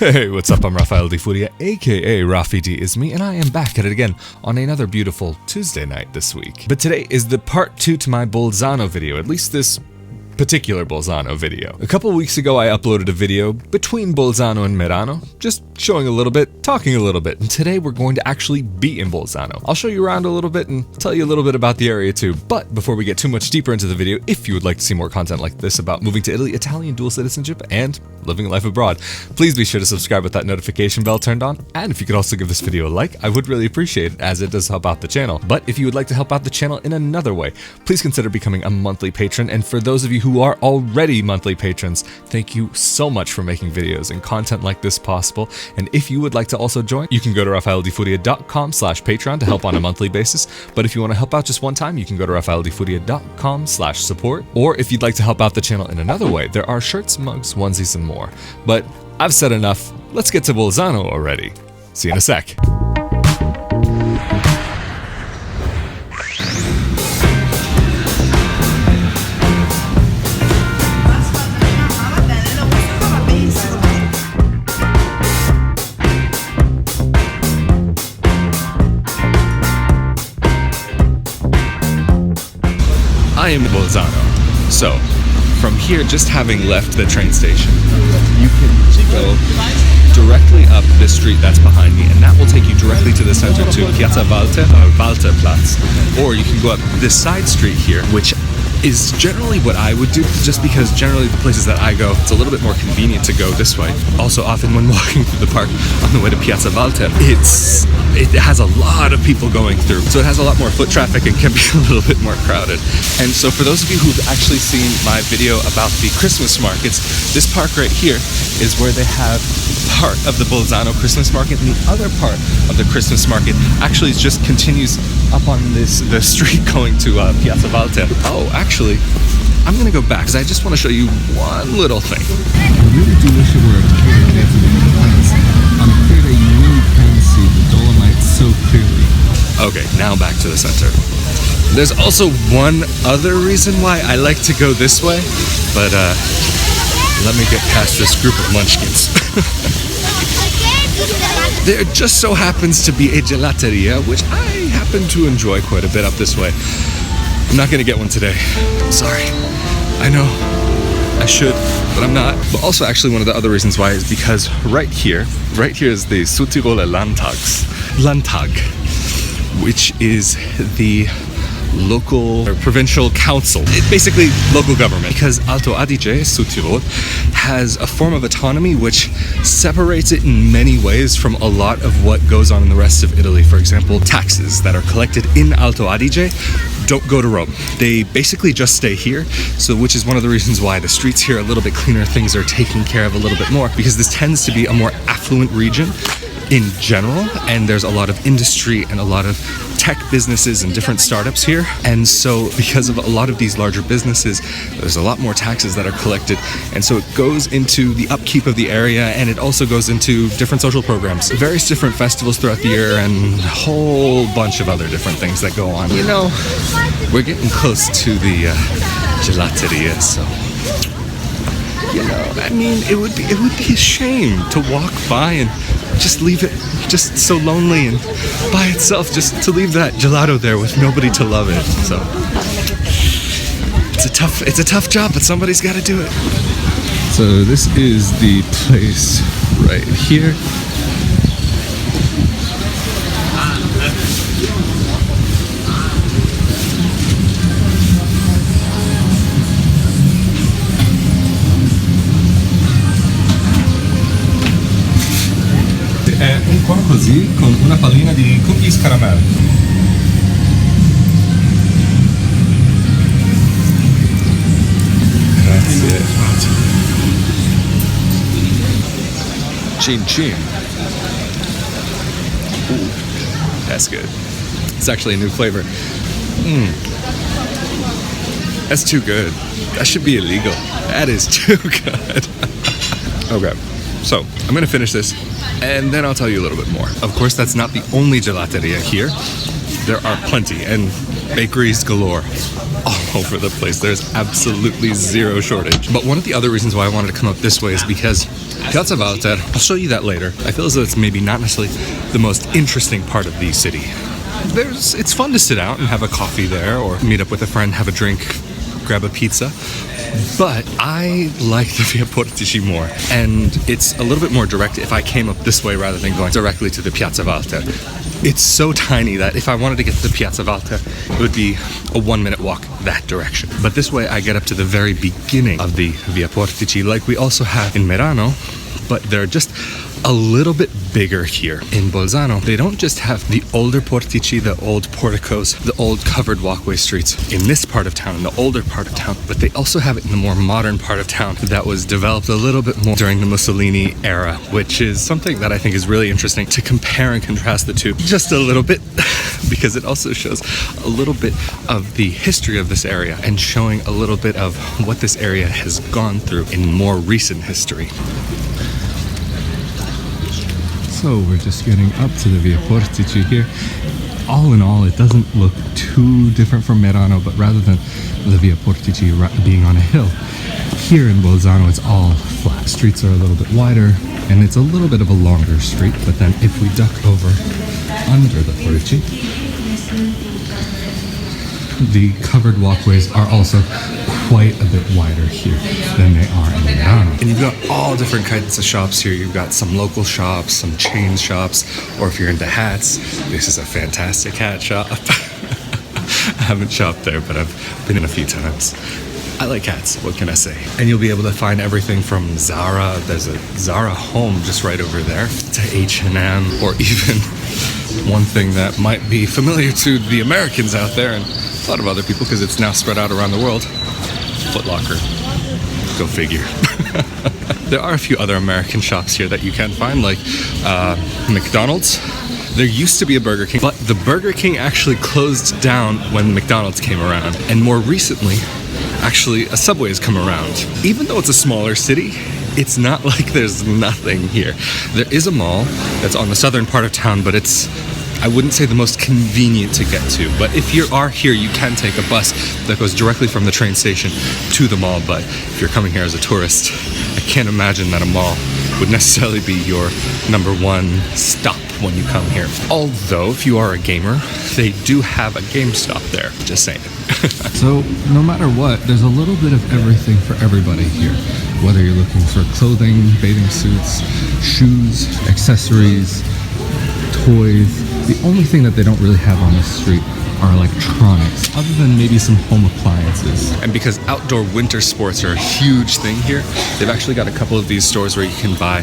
Hey, what's up? I'm Rafael Di Furia, aka Rafi D is me, and I am back at it again on another beautiful Tuesday night this week. But today is the part 2 to my Bolzano video, at least this particular Bolzano video. A couple weeks ago I uploaded a video between Bolzano and Merano, just showing a little bit, talking a little bit, and today we're going to actually be in Bolzano. I'll show you around a little bit and tell you a little bit about the area too, but before we get too much deeper into the video, if you would like to see more content like this about moving to Italy, Italian dual citizenship, and living life abroad, please be sure to subscribe with that notification bell turned on, and if you could also give this video a like, I would really appreciate it as it does help out the channel. But if you would like to help out the channel in another way, please consider becoming a monthly patron, and for those of you who are already monthly patrons, thank you so much for making videos and content like this possible. And if you would like to also join, you can go to rafaeldifuria.com/patreon to help on a monthly basis. But if you want to help out just one time, you can go to rafaeldifuria.com/support. Or if you'd like to help out the channel in another way, there are shirts, mugs, onesies, and more. But I've said enough. Let's get to Bolzano already. See you in a sec. I am in Bolzano. So, from here, just having left the train station, you can go directly up this street that's behind me, and that will take you directly to the center to Piazza Walther, or Walterplatz. Or you can go up this side street here, which is generally what I would do, just because generally the places that I go, it's a little bit more convenient to go this way. Also, often when walking through the park on the way to Piazza Walther, it has a lot of people going through, so it has a lot more foot traffic and can be a little bit more crowded. And so for those of you who've actually seen my video about the Christmas markets, this park right here is where they have part of the Bolzano Christmas market, and the other part of the Christmas market actually just continues up on the street going to Piazza Walther. Oh, actually, I'm gonna go back because I just want to show you one little thing. I really do wish it were clear compared to the other plants. On a clear day, you really can see the Dolomites so clearly. Okay, now back to the center. There's also one other reason why I like to go this way, but let me get past this group of munchkins. There just so happens to be a gelateria, which I happen to enjoy quite a bit up this way. I'm not gonna get one today. Sorry. I know. I should, but I'm not. But also, actually, one of the other reasons why is because right here is the Südtirol Landtag, which is the local or provincial council. It's basically local government, because Alto Adige, Südtirol, has a form of autonomy which separates it in many ways from a lot of what goes on in the rest of Italy. For example, taxes that are collected in Alto Adige don't go to Rome. They basically just stay here, so which is one of the reasons why the streets here are a little bit cleaner, things are taken care of a little bit more, because this tends to be a more affluent region in general, and there's a lot of industry and a lot of tech businesses and different startups here. And so because of a lot of these larger businesses, there's a lot more taxes that are collected, and so it goes into the upkeep of the area, and it also goes into different social programs, various different festivals throughout the year, and a whole bunch of other different things that go on. You know, we're getting close to the gelateria, so you know, I mean, it would be a shame to walk by and just leave it just so lonely and by itself, just to leave that gelato there with nobody to love it. So it's a tough job, but somebody's got to do it. So this is the place right here. È un po' così con una pallina di cookies caramel. Grazie. Chin chin. Ooh, that's good. It's actually a new flavor. That's too good. That should be illegal. That is too good. Okay. So, I'm gonna finish this, and then I'll tell you a little bit more. Of course, that's not the only gelateria here. There are plenty, and bakeries galore all over the place. There's absolutely zero shortage. But one of the other reasons why I wanted to come up this way is because Piazza Walther, I'll show you that later. I feel as though it's maybe not necessarily the most interesting part of the city. It's fun to sit out and have a coffee there, or meet up with a friend, have a drink, grab a pizza. But I like the Via Portici more, and it's a little bit more direct if I came up this way rather than going directly to the Piazza Walther. It's so tiny that if I wanted to get to the Piazza Walther, it would be a 1-minute walk that direction. But this way I get up to the very beginning of the Via Portici, like we also have in Merano, but they're just a little bit bigger here. In Bolzano, they don't just have the older Portici, the old Porticos, the old covered walkway streets in this part of town, in the older part of town, but they also have it in the more modern part of town that was developed a little bit more during the Mussolini era, which is something that I think is really interesting to compare and contrast the two just a little bit, because it also shows a little bit of the history of this area and showing a little bit of what this area has gone through in more recent history. So we're just getting up to the Via Portici here. All in all, it doesn't look too different from Merano, but rather than the Via Portici being on a hill, here in Bolzano it's all flat. Streets are a little bit wider, and it's a little bit of a longer street, but then if we duck over under the Portici, the covered walkways are also quite a bit wider here than they are in Milano. And you've got all different kinds of shops here. You've got some local shops, some chain shops, or if you're into hats, this is a fantastic hat shop. I haven't shopped there, but I've been in a few times. I like hats, what can I say? And you'll be able to find everything from Zara, there's a Zara home just right over there, to H&M, or even one thing that might be familiar to the Americans out there and a lot of other people because it's now spread out around the world, Foot Locker. Go figure. There are a few other American shops here that you can find, like McDonald's. There used to be a Burger King, but the Burger King actually closed down when McDonald's came around. And more recently, actually, a Subway has come around. Even though it's a smaller city, it's not like there's nothing here. There is a mall that's on the southern part of town, but it's, I wouldn't say the most convenient to get to. But if you are here, you can take a bus that goes directly from the train station to the mall. But if you're coming here as a tourist, I can't imagine that a mall would necessarily be your number one stop when you come here. Although, if you are a gamer, they do have a GameStop there. Just saying. So, no matter what, there's a little bit of everything for everybody here. Whether you're looking for clothing, bathing suits, shoes, accessories, toys. The only thing that they don't really have on this street are electronics, other than maybe some home appliances. And because outdoor winter sports are a huge thing here, they've actually got a couple of these stores where you can buy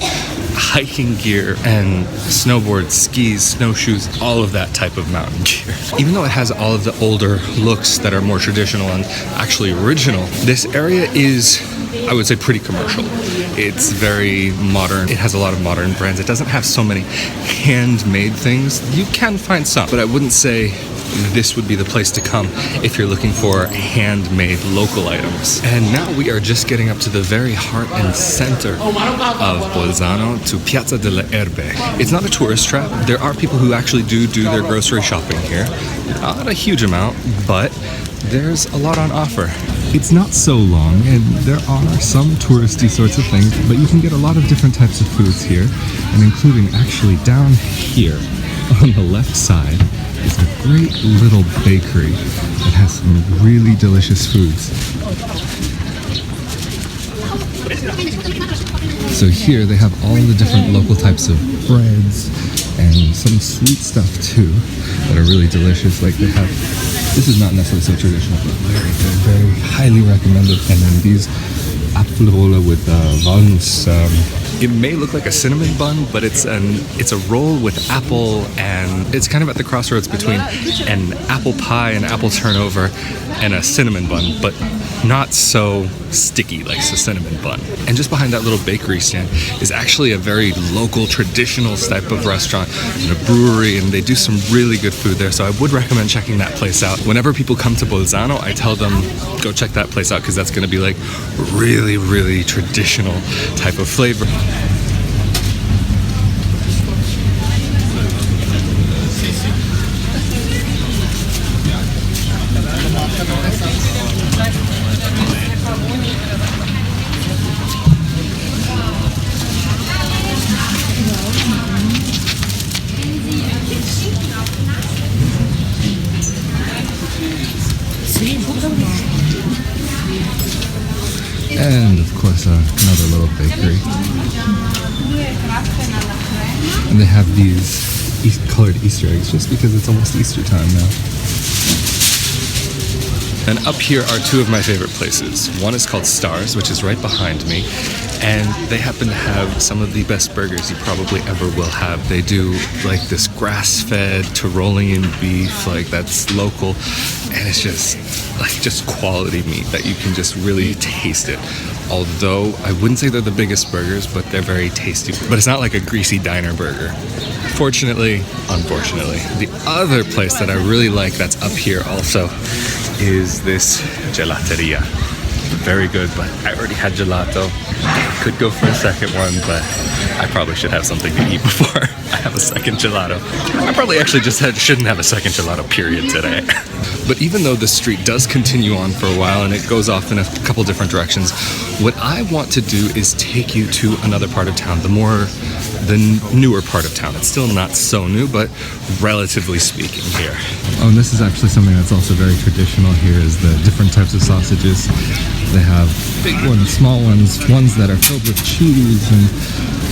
hiking gear and snowboards, skis, snowshoes, all of that type of mountain gear. Even though it has all of the older looks that are more traditional and actually original, this area is, I would say, pretty commercial. It's very modern. It has a lot of modern brands. It doesn't have so many handmade things. You can find some, but I wouldn't say this would be the place to come if you're looking for handmade local items. And now we are just getting up to the very heart and center of Bolzano, to Piazza delle Erbe. It's not a tourist trap. There are people who actually do their grocery shopping here. Not a huge amount, but there's a lot on offer. It's not so long, and there are some touristy sorts of things, but you can get a lot of different types of foods here, and including actually down here on the left side is a great little bakery that has some really delicious foods. So here they have all the different local types of breads and some sweet stuff too that are really delicious. Like they have, this is not necessarily so traditional, but very good, very highly recommended. And then these apfelrolle with walnuts. It may look like a cinnamon bun, but it's a roll with apple, and it's kind of at the crossroads between an apple pie, an apple turnover, and a cinnamon bun, but not so sticky like the cinnamon bun. And just behind that little bakery stand is actually a very local, traditional type of restaurant and a brewery, and they do some really good food there, so I would recommend checking that place out. Whenever people come to Bolzano, I tell them, go check that place out, because that's going to be like really, really traditional type of flavor. And they have these colored Easter eggs just because it's almost Easter time now. And up here are two of my favorite places. One is called Stars, which is right behind me, and they happen to have some of the best burgers you probably ever will have. They do like this grass-fed Tyrolean beef, like that's local, and it's just quality meat that you can just really taste it. Although I wouldn't say they're the biggest burgers, but they're very tasty. But it's not like a greasy diner burger. Fortunately, unfortunately. The other place that I really like that's up here also is this gelateria. Very good, but I already had gelato. Could go for a second one, but I probably should have something to eat before I have a second gelato. I probably actually just shouldn't have a second gelato period today. But even though the street does continue on for a while and it goes off in a couple different directions, what I want to do is take you to another part of town, the newer part of town. It's still not so new, but relatively speaking here. Oh, and this is actually something that's also very traditional here is the different types of sausages. They have big ones, small ones, ones that are filled with cheese, and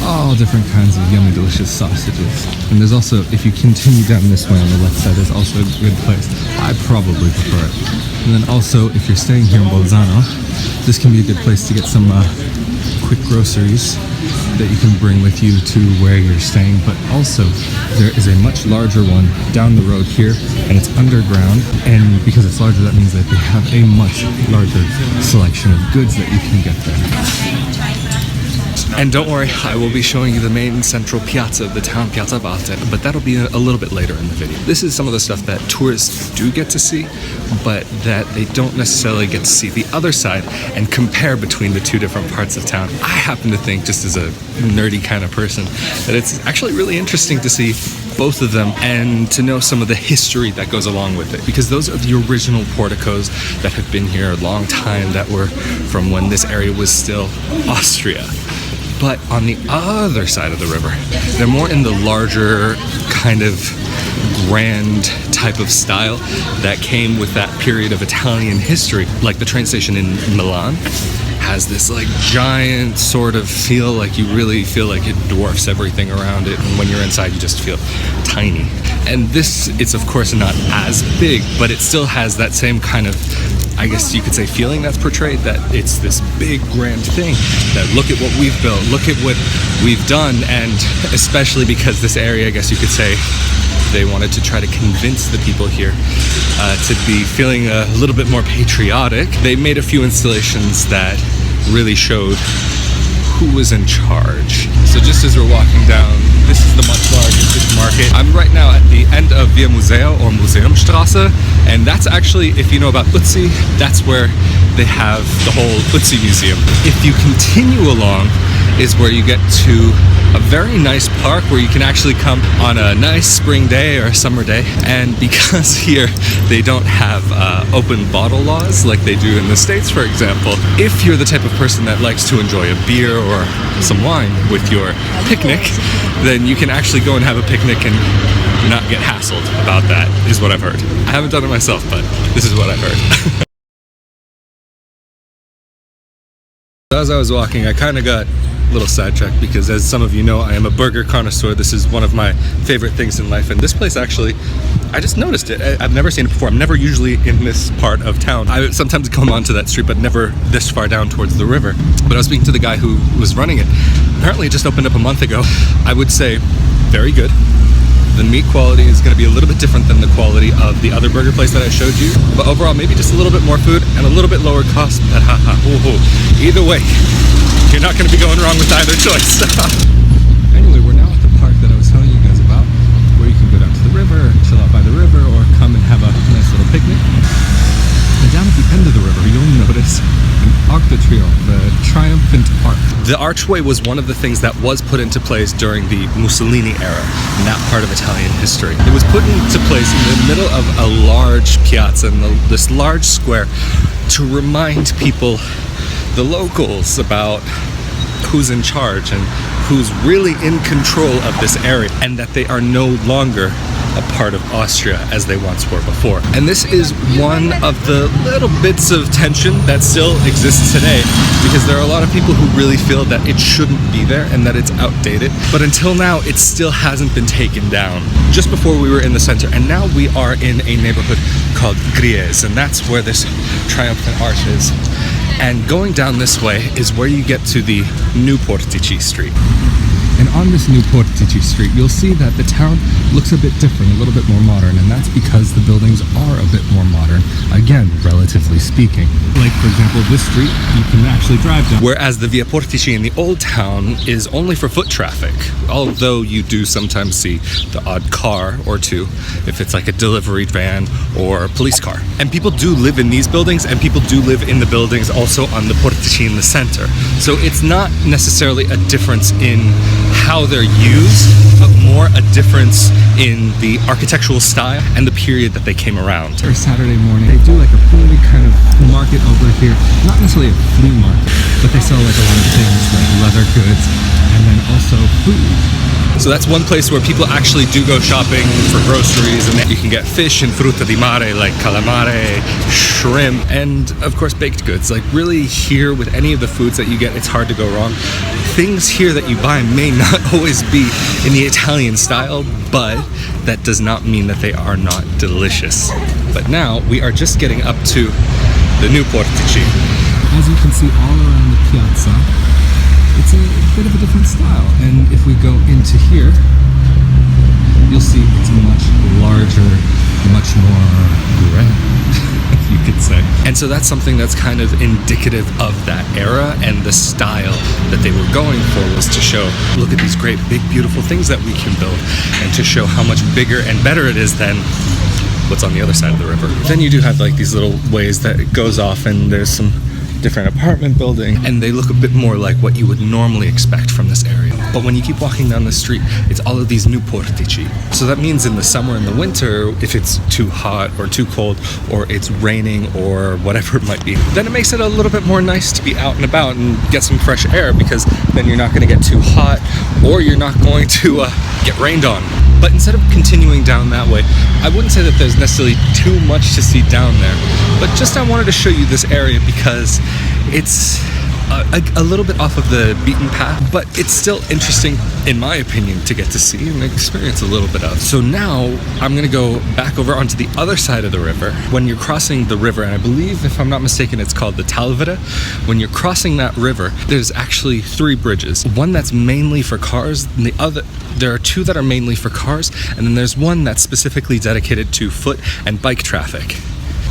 all different kinds of yummy, delicious sausages. And there's also, if you continue down this way on the left side, there's also a good place. I probably prefer it. And then also, if you're staying here in Bolzano, this can be a good place to get some quick groceries that you can bring with you to where you're staying. But also, there is a much larger one down the road here, and it's underground. And because it's larger, that means that they have a much larger selection of goods that you can get there. And don't worry, I will be showing you the main central piazza of the town, Piazza Walther, but that'll be a little bit later in the video. This is some of the stuff that tourists do get to see, but that they don't necessarily get to see the other side and compare between the two different parts of town. I happen to think, just as a nerdy kind of person, that it's actually really interesting to see both of them and to know some of the history that goes along with it, because those are the original porticos that have been here a long time, that were from when this area was still Austria. But on the other side of the river, they're more in the larger kind of grand type of style that came with that period of Italian history. Like the train station in Milan has this like giant sort of feel, like you really feel like it dwarfs everything around it, and when you're inside you just feel tiny. And this, it's of course not as big, but it still has that same kind of, I guess you could say, feeling that's portrayed, that it's this big grand thing, that look at what we've built, look at what we've done. And especially because this area, I guess you could say, they wanted to try to convince the people here to be feeling a little bit more patriotic. They made a few installations that really showed who was in charge. So just as we're walking down, this is the much larger supermarket. I'm right now at the end of Via Museo, or Museumstrasse, and that's actually, if you know about Uzi, that's where they have the whole Uzi museum. If you continue along is where you get to a very nice park where you can actually come on a nice spring day or a summer day. And because here they don't have open bottle laws like they do in the States, for example, if you're the type of person that likes to enjoy a beer or some wine with your picnic, then you can actually go and have a picnic and not get hassled about that, is what I've heard. I haven't done it myself, but this is what I've heard. As I was walking, I kind of got a little sidetracked because, as some of you know, I am a burger connoisseur. This is one of my favorite things in life, and this place actually, I just noticed it. I've never seen it before. I'm never usually in this part of town. I sometimes come onto that street, but never this far down towards the river. But I was speaking to the guy who was running it. Apparently it just opened up a month ago. I would say very good. The meat quality is going to be a little bit different than the quality of the other burger place that I showed you. But overall, maybe just a little bit more food and a little bit lower cost. But either way, you're not going to be going wrong with either choice. Anyway, we're now at the park that I was telling you guys about, where you can go down to the river, chill out by the river, or come and have a nice little picnic. And down at the end of the river, you'll notice an octatrial, the triumphant arch. The archway was one of the things that was put into place during the Mussolini era, in that part of Italian history. It was put into place in the middle of a large piazza, in this large square, to remind people, the locals, about who's in charge and who's really in control of this area, and that they are no longer a part of Austria as they once were before. And this is one of the little bits of tension that still exists today, because there are a lot of people who really feel that it shouldn't be there and that it's outdated. But until now, it still hasn't been taken down. Just before we were in the center, and now we are in a neighborhood called Gries, and that's where this triumphant arch is. And going down this way is where you get to the new Portici street. And on this new Portici street, you'll see that the town looks a bit different, a little bit more modern, and that's because the buildings are a bit more modern, again, relatively speaking. Like, for example, this street, you can actually drive down. Whereas the Via Portici in the old town is only for foot traffic, although you do sometimes see the odd car or two, if it's like a delivery van or a police car. And people do live in these buildings, and people do live in the buildings also on the Portici in the center. So it's not necessarily a difference in how they're used, but more a difference in the architectural style and the period that they came around. Or Saturday morning, they do like a fully kind of market over here. Not necessarily a flea market, but they sell like a lot of things like leather goods and then also food. So that's one place where people actually do go shopping for groceries, and you can get fish and frutta di mare like calamare, shrimp, and of course baked goods. Like really here with any of the foods that you get, it's hard to go wrong. Things here that you buy may not always be in the Italian style, but that does not mean that they are not delicious. But now we are just getting up to the new Portici. As you can see all around the piazza, it's a bit of a different style. And if we go into here, you'll see it's much larger, much more grand, you could say. And so that's something that's kind of indicative of that era, and the style that they were going for was to show, look at these great big beautiful things that we can build, and to show how much bigger and better it is than what's on the other side of the river. Then you do have like these little ways that it goes off, and there's some different apartment building, and they look a bit more like what you would normally expect from this area. But when you keep walking down the street, it's all of these new Portici. So that means in the summer and the winter, if it's too hot or too cold, or it's raining or whatever it might be, then it makes it a little bit more nice to be out and about and get some fresh air, because then you're not going to get too hot, or you're not going to get rained on. But instead of continuing down that way, I wouldn't say that there's necessarily too much to see down there. But just I wanted to show you this area because it's a little bit off of the beaten path, but it's still interesting, in my opinion, to get to see and experience a little bit of. So now I'm going to go back over onto the other side of the river. When you're crossing the river, and I believe, if I'm not mistaken, it's called the Talvere. When you're crossing that river, there's actually 3 bridges. One that's mainly for cars, and there are 2 that are mainly for cars, and then there's one that's specifically dedicated to foot and bike traffic.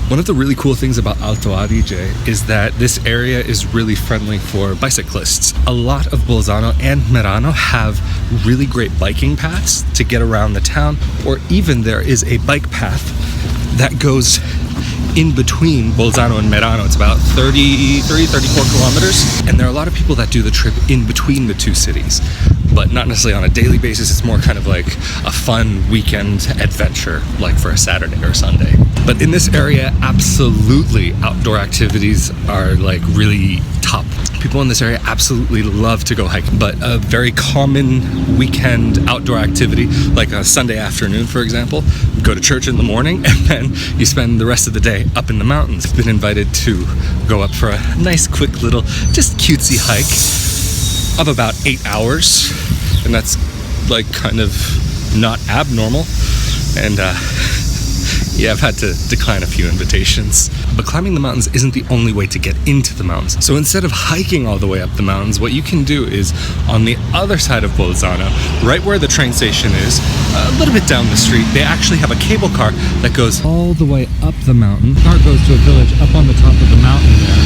One of the really cool things about Alto Adige is that this area is really friendly for bicyclists. A lot of Bolzano and Merano have really great biking paths to get around the town, or even there is a bike path that goes in between Bolzano and Merano. It's about 34 kilometers, and there are a lot of people that do the trip in between the 2 cities, but not necessarily on a daily basis. It's more kind of like a fun weekend adventure, like for a Saturday or Sunday. But in this area, absolutely outdoor activities are like really top. People in this area absolutely love to go hiking, but a very common weekend outdoor activity, like a Sunday afternoon, for example, go to church in the morning, and then you spend the rest of the day up in the mountains. I've been invited to go up for a nice, quick little, just cutesy hike of about 8 hours, and that's like kind of not abnormal. And yeah, I've had to decline a few invitations. But climbing the mountains isn't the only way to get into the mountains. So instead of hiking all the way up the mountains, what you can do is on the other side of Bolzano, right where the train station is, a little bit down the street, they actually have a cable car that goes all the way up the mountain. The car goes to a village up on the top of the mountain there.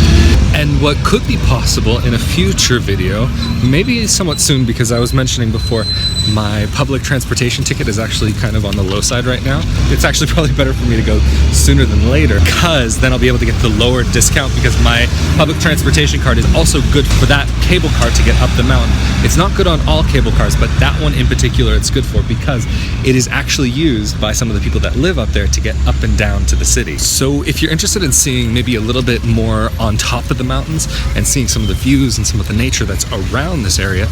And what could be possible in a future video, maybe somewhat soon, because I was mentioning before, my public transportation ticket is actually kind of on the low side right now. It's actually probably better for me to go sooner than later, because then I'll be able to get the lower discount, because my public transportation card is also good for that cable car to get up the mountain. It's not good on all cable cars, but that one in particular it's good for, because it is actually used by some of the people that live up there to get up and down to the city. So if you're interested in seeing maybe a little bit more on top of the mountains and seeing some of the views and some of the nature that's around this area,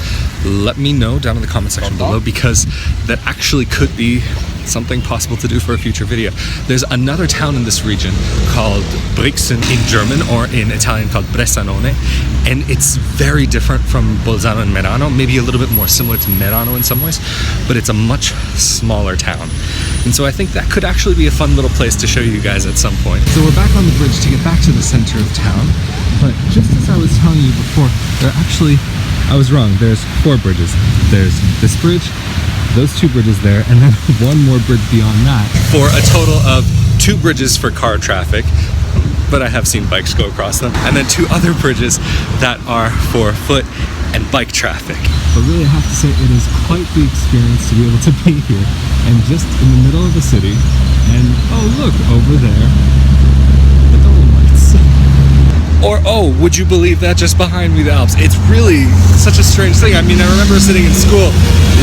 let me know down in the comment section below, because that actually could be something possible to do for a future video. There's another town in this region called Brixen in German, or in Italian called Bressanone, and it's very different from Bolzano and Merano, maybe a little bit more similar to Merano in some ways, but it's a much smaller town. And so I think that could actually be a fun little place to show you guys at some point. So we're back on the bridge to get back to the center of town, but just as I was telling you before, I was wrong. There's 4 bridges. There's this bridge, those 2 bridges there, and then one more bridge beyond that. For a total of 2 bridges for car traffic, but I have seen bikes go across them, and then 2 other bridges that are for foot and bike traffic. But really, I have to say, it is quite the experience to be able to be here, and just in the middle of the city, and oh look, over there, the Dolomites. Or, oh, would you believe that just behind me, the Alps? It's really such a strange thing. I mean, I remember sitting in school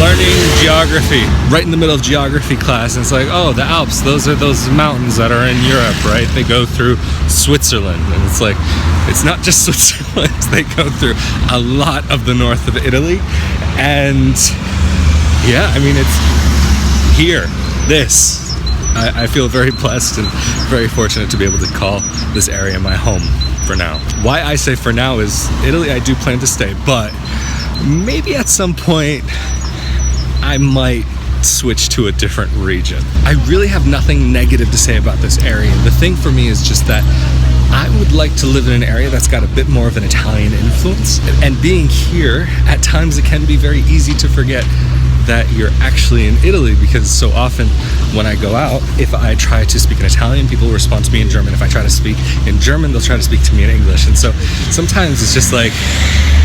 learning geography, right in the middle of geography class, and it's like, oh, the Alps, those are those mountains that are in Europe, right? They go through Switzerland, and it's like, it's not just Switzerland, they go through a lot of the north of Italy, and yeah, I mean, it's here, this. I feel very blessed and very fortunate to be able to call this area my home for now. Why I say for now is Italy, I do plan to stay, but maybe at some point I might switch to a different region. I really have nothing negative to say about this area. The thing for me is just that I would like to live in an area that's got a bit more of an Italian influence, and being here, at times it can be very easy to forget that you're actually in Italy, because so often when I go out, if I try to speak in Italian, people will respond to me in German. If I try to speak in German, they'll try to speak to me in English. And so sometimes it's just like,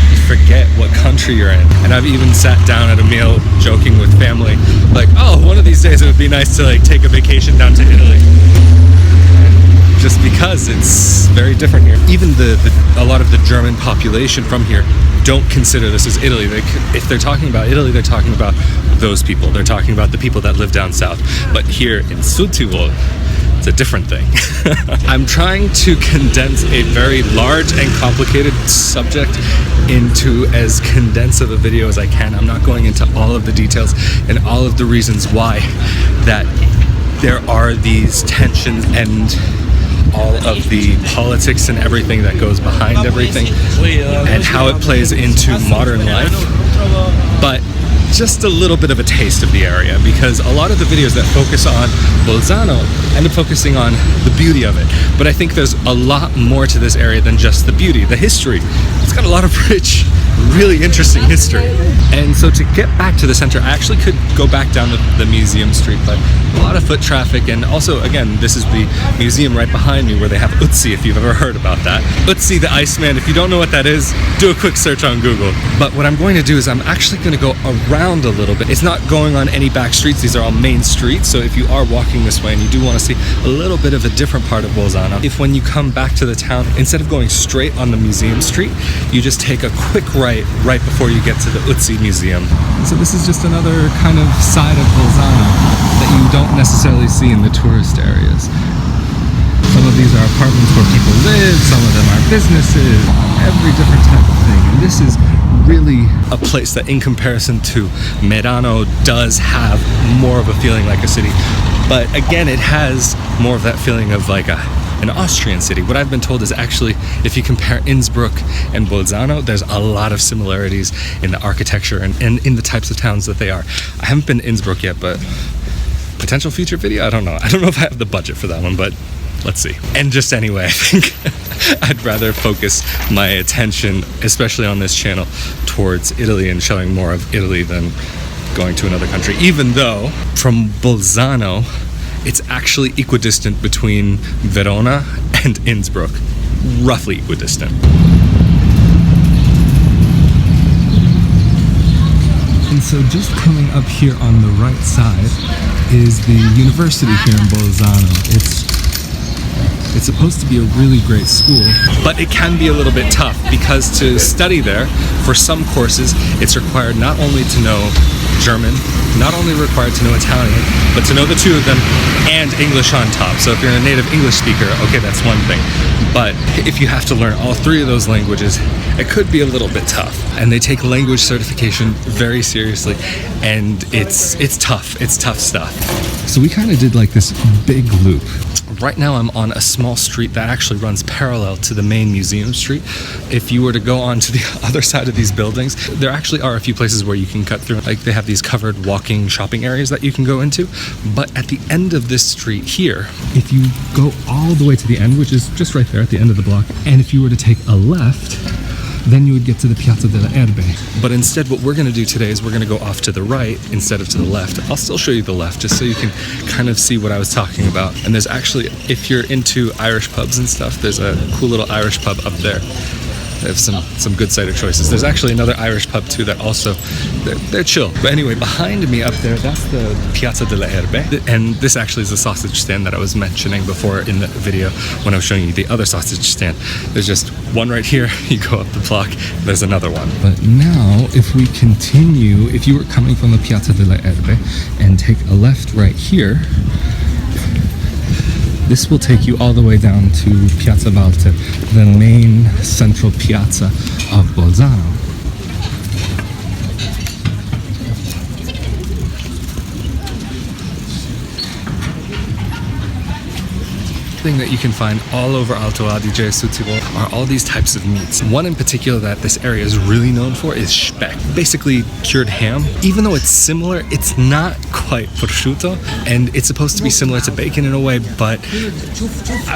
you forget what country you're in. And I've even sat down at a meal joking with family, like, oh, one of these days it would be nice to like take a vacation down to Italy. Just because it's very different here. Even a lot of the German population from here don't consider this as Italy. If they're talking about Italy, they're talking about those people. They're talking about the people that live down south. But here in Südtirol, it's a different thing. I'm trying to condense a very large and complicated subject into as condensed of a video as I can. I'm not going into all of the details and all of the reasons why that there are these tensions and all of the politics and everything that goes behind everything and how it plays into modern life, but just a little bit of a taste of the area, because a lot of the videos that focus on Bolzano end up focusing on the beauty of it. But I think there's a lot more to this area than just the beauty, the history. It's got a lot of rich, really interesting history. And so to get back to the center, I actually could go back down the museum street, but a lot of foot traffic. And also, again, this is the museum right behind me where they have Ötzi, if you've ever heard about that. Ötzi the Iceman, if you don't know what that is, do a quick search on Google. But what I'm going to do is I'm actually going to go around a little bit. It's not going on any back streets, these are all main streets. So if you are walking this way and you do want to see a little bit of a different part of Bolzano, if when you come back to the town, instead of going straight on the museum street, you just take a quick right before you get to the Ötzi Museum. So this is just another kind of side of Bolzano that you don't necessarily see in the tourist areas. Some of these are apartments where people live, some of them are businesses, every different type of thing. And this is really a place that, in comparison to Merano, does have more of a feeling like a city. But again, it has more of that feeling of like an Austrian city. What I've been told is actually, if you compare Innsbruck and Bolzano, there's a lot of similarities in the architecture and in the types of towns that they are. I haven't been to Innsbruck yet, but potential future video, I don't know. I don't know if I have the budget for that one, but let's see. And just anyway, I think I'd rather focus my attention, especially on this channel, towards Italy and showing more of Italy than going to another country, even though from Bolzano, it's actually equidistant between Verona and Innsbruck, roughly equidistant. And so just coming up here on the right side is the university here in Bolzano. It's supposed to be a really great school, but it can be a little bit tough because to study there, for some courses, it's required not only to know German, not only required to know Italian, but to know the two of them and English on top. So if you're a native English speaker, okay, that's one thing. But if you have to learn all three of those languages, it could be a little bit tough. And they take language certification very seriously, and it's tough. It's tough stuff. So we kind of did like this big loop. Right now I'm on a small street that actually runs parallel to the main museum street. If you were to go on to the other side of these buildings, there actually are a few places where you can cut through. Like they have these covered walking shopping areas that you can go into. But at the end of this street here, if you go all the way to the end, which is just right there at the end of the block, and if you were to take a left, then you would get to the Piazza dell'Erbe. But instead what we're going to do today is we're going to go off to the right instead of to the left. I'll still show you the left just so you can kind of see what I was talking about. And there's actually, if you're into Irish pubs and stuff, there's a cool little Irish pub up there. They have some good cider choices. There's actually another Irish pub too that also, they're chill. But anyway, behind me up there, that's the Piazza dell'Erbe. And this actually is the sausage stand that I was mentioning before in the video when I was showing you the other sausage stand. There's just one right here. You go up the block, there's another one. But now, if we continue, if you were coming from the Piazza dell'Erbe and take a left right here, this will take you all the way down to Piazza Walther, the main central piazza of Bolzano. Thing that you can find all over Alto Adige, Südtirol, are all these types of meats. One in particular that this area is really known for is speck, basically cured ham. Even though it's similar, it's not quite prosciutto, and it's supposed to be similar to bacon in a way, but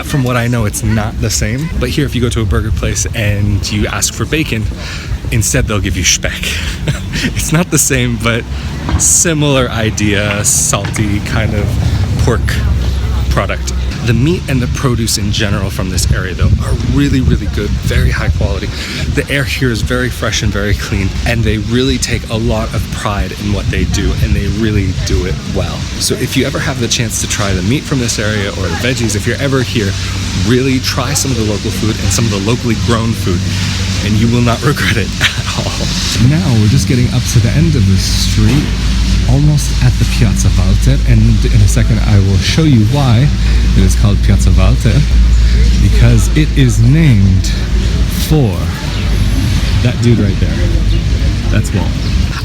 from what I know, it's not the same. But here, if you go to a burger place and you ask for bacon, instead they'll give you speck. It's not the same, but similar idea, salty kind of pork product. The meat and the produce in general from this area though are really, really good, very high quality. The air here is very fresh and very clean, and they really take a lot of pride in what they do, and they really do it well. So if you ever have the chance to try the meat from this area or the veggies, if you're ever here, really try some of the local food and some of the locally grown food, and you will not regret it at all. Now we're just getting up to the end of the street, almost at the Piazza Walther, and in a second I will show you why it is called Piazza Walther, because it is named for that dude right there. That's Walt.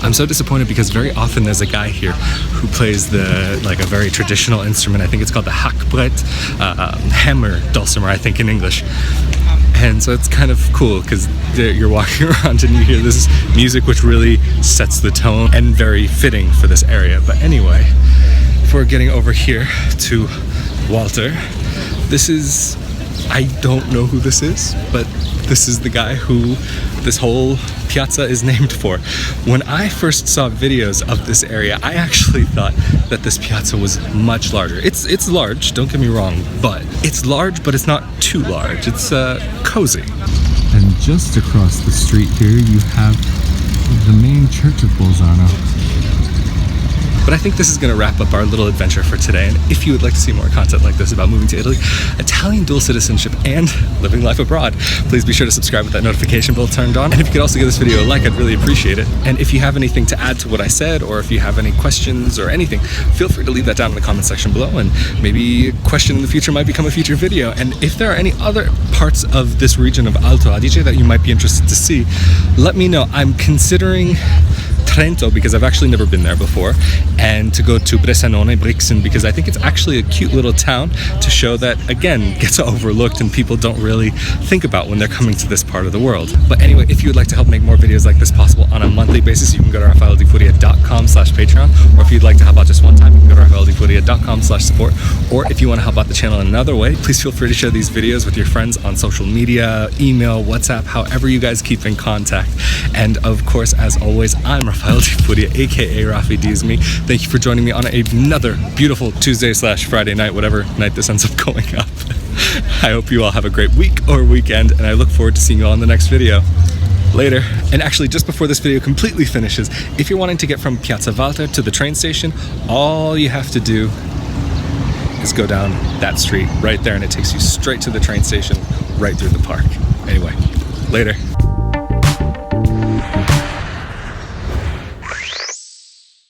I'm so disappointed because very often there's a guy here who plays a very traditional instrument. I think it's called the hackbrett, hammer dulcimer, I think in English. And so it's kind of cool because you're walking around and you hear this music which really sets the tone and very fitting for this area. But anyway, before getting over here to Walther, I don't know who this is, but this is the guy who this whole piazza is named for. When I first saw videos of this area, I actually thought that this piazza was much larger. It's large, don't get me wrong, but it's large, but it's not too large. It's cozy. And just across the street here, you have the main church of Bolzano. But I think this is going to wrap up our little adventure for today. And if you would like to see more content like this about moving to Italy, Italian dual citizenship, and living life abroad, please be sure to subscribe with that notification bell turned on. And if you could also give this video a like, I'd really appreciate it. And if you have anything to add to what I said, or if you have any questions or anything, feel free to leave that down in the comment section below, and maybe a question in the future might become a future video. And if there are any other parts of this region of Alto Adige that you might be interested to see, let me know. I'm considering Trento because I've actually never been there before, and to go to Brixen because I think it's actually a cute little town to show that, again, gets overlooked and people don't really think about when they're coming to this part of the world. But anyway, if you would like to help make more videos like this possible on a monthly basis, you can go to raffaellodifuria.com/Patreon, or if you'd like to help out just one time, you can go to raffaellodifuria.com/support. Or if you want to help out the channel in another way, please feel free to share these videos with your friends on social media, email, WhatsApp, however you guys keep in contact. And of course, as always, I'm Raffaele Di Furia, aka Rafi D's Me. Thank you for joining me on another beautiful Tuesday/Friday night, whatever night this ends up going up. I hope you all have a great week or weekend, and I look forward to seeing you all in the next video. Later. And actually, just before this video completely finishes, if you're wanting to get from Piazza Walther to the train station, all you have to do is go down that street right there, and it takes you straight to the train station, right through the park. Anyway, later.